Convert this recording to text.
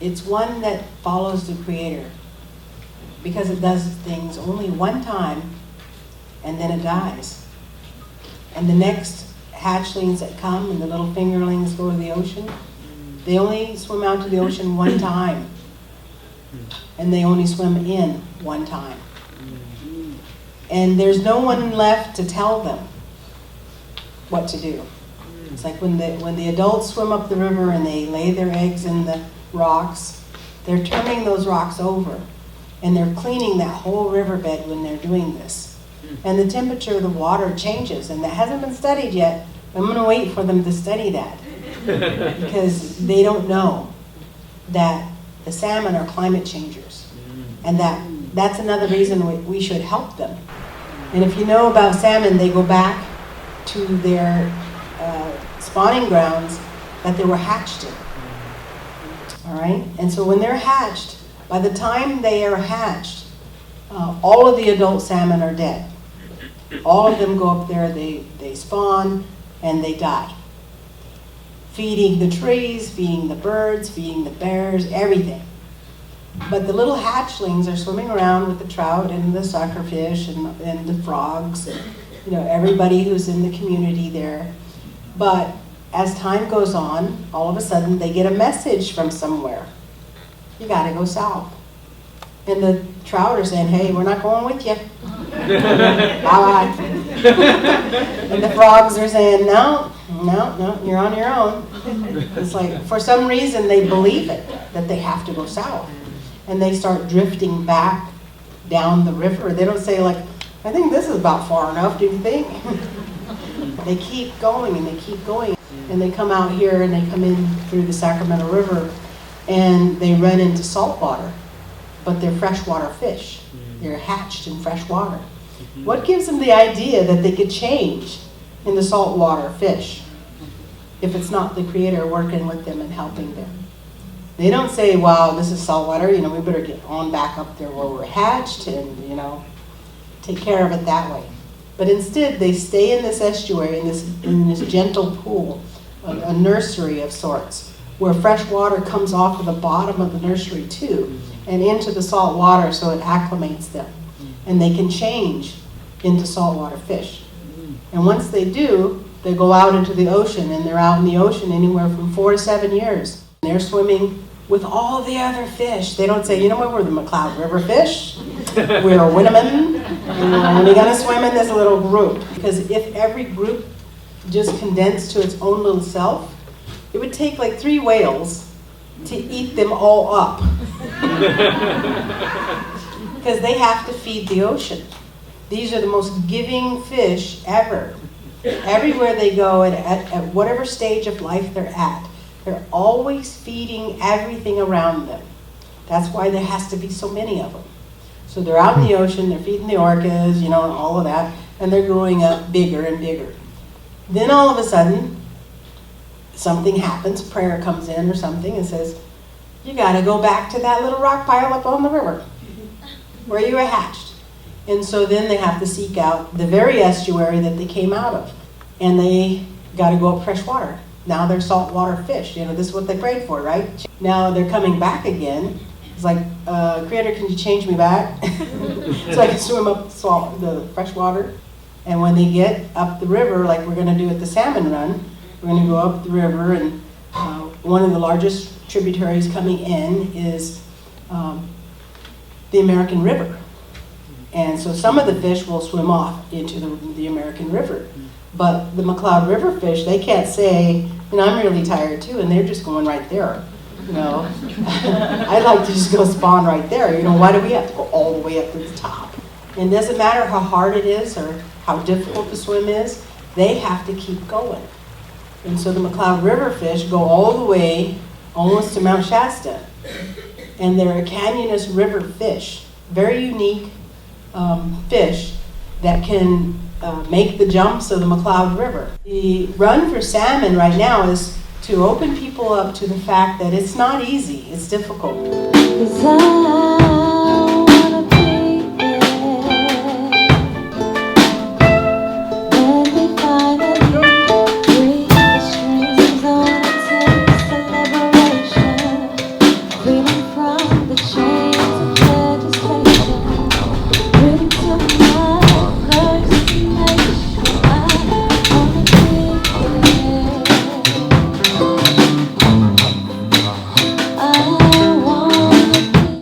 it's one that follows the Creator, because it does things only one time and then it dies. And the next hatchlings that come and the little fingerlings go to the ocean, they only swim out to the ocean one time. And they only swim in one time. And there's no one left to tell them what to do. It's like when the adults swim up the river and they lay their eggs in the rocks, they're turning those rocks over. And they're cleaning that whole riverbed when they're doing this. And the temperature of the water changes, and that hasn't been studied yet. I'm going to wait for them to study that. Because they don't know that the salmon are climate changers. And that's another reason we should help them. And if you know about salmon, they go back to their spawning grounds that they were hatched in. All right? And so when they're hatched, by the time they are hatched, all of the adult salmon are dead. All of them go up there, they spawn, and they die. Feeding the trees, feeding the birds, feeding the bears, everything. But the little hatchlings are swimming around with the trout and the suckerfish and the frogs, and, everybody who's in the community there. But as time goes on, all of a sudden they get a message from somewhere. You gotta go south. And the trout are saying, hey, we're not going with you. Bye-bye. And the frogs are saying, no, you're on your own. It's like, for some reason, they believe it, that they have to go south. And they start drifting back down the river. They don't say, like, I think this is about far enough, do you think? They keep going and they keep going. And they come out here and they come in through the Sacramento River and they run into salt water. But they're freshwater fish. They're hatched in fresh water. What gives them the idea that they could change in the saltwater fish if it's not the Creator working with them and helping them? They don't say, wow, this is saltwater, we better get on back up there where we're hatched and, take care of it that way. But instead, they stay in this estuary, in this gentle pool, a nursery of sorts, where fresh water comes off of the bottom of the nursery too, and into the salt water so it acclimates them. And they can change into saltwater fish. And once they do, they go out into the ocean, and they're out in the ocean anywhere from 4 to 7 years. They're swimming with all the other fish. They don't say, you know what, we're the McCloud River fish, we're Winnemem, and we're only gonna swim in this little group. Because if every group just condensed to its own little self, it would take like 3 whales to eat them all up. Because they have to feed the ocean. These are the most giving fish ever. Everywhere they go, at whatever stage of life they're at, they're always feeding everything around them. That's why there has to be so many of them. So they're out in the ocean, they're feeding the orcas, and all of that, and they're growing up bigger and bigger. Then all of a sudden, something happens, prayer comes in or something and says, you gotta go back to that little rock pile up on the river where you were hatched. And so then they have to seek out the very estuary that they came out of. And they gotta go up fresh water. Now they're saltwater fish. This is what they prayed for, right? Now they're coming back again. It's like, Creator, can you change me back? So I can swim up the fresh water. And when they get up the river, like we're gonna do at the salmon run, we're going to go up the river, and one of the largest tributaries coming in is the American River. And so some of the fish will swim off into the American River. But the McCloud River fish, they can't say, I'm really tired too, and they're just going right there. I'd like to just go spawn right there. Why do we have to go all the way up to the top? And it doesn't matter how hard it is or how difficult the swim is, they have to keep going. And so the McCloud River fish go all the way almost to Mount Shasta. And they're a canyonous river fish, very unique fish that can make the jumps of the McCloud River. The run for salmon right now is to open people up to the fact that it's not easy, it's difficult.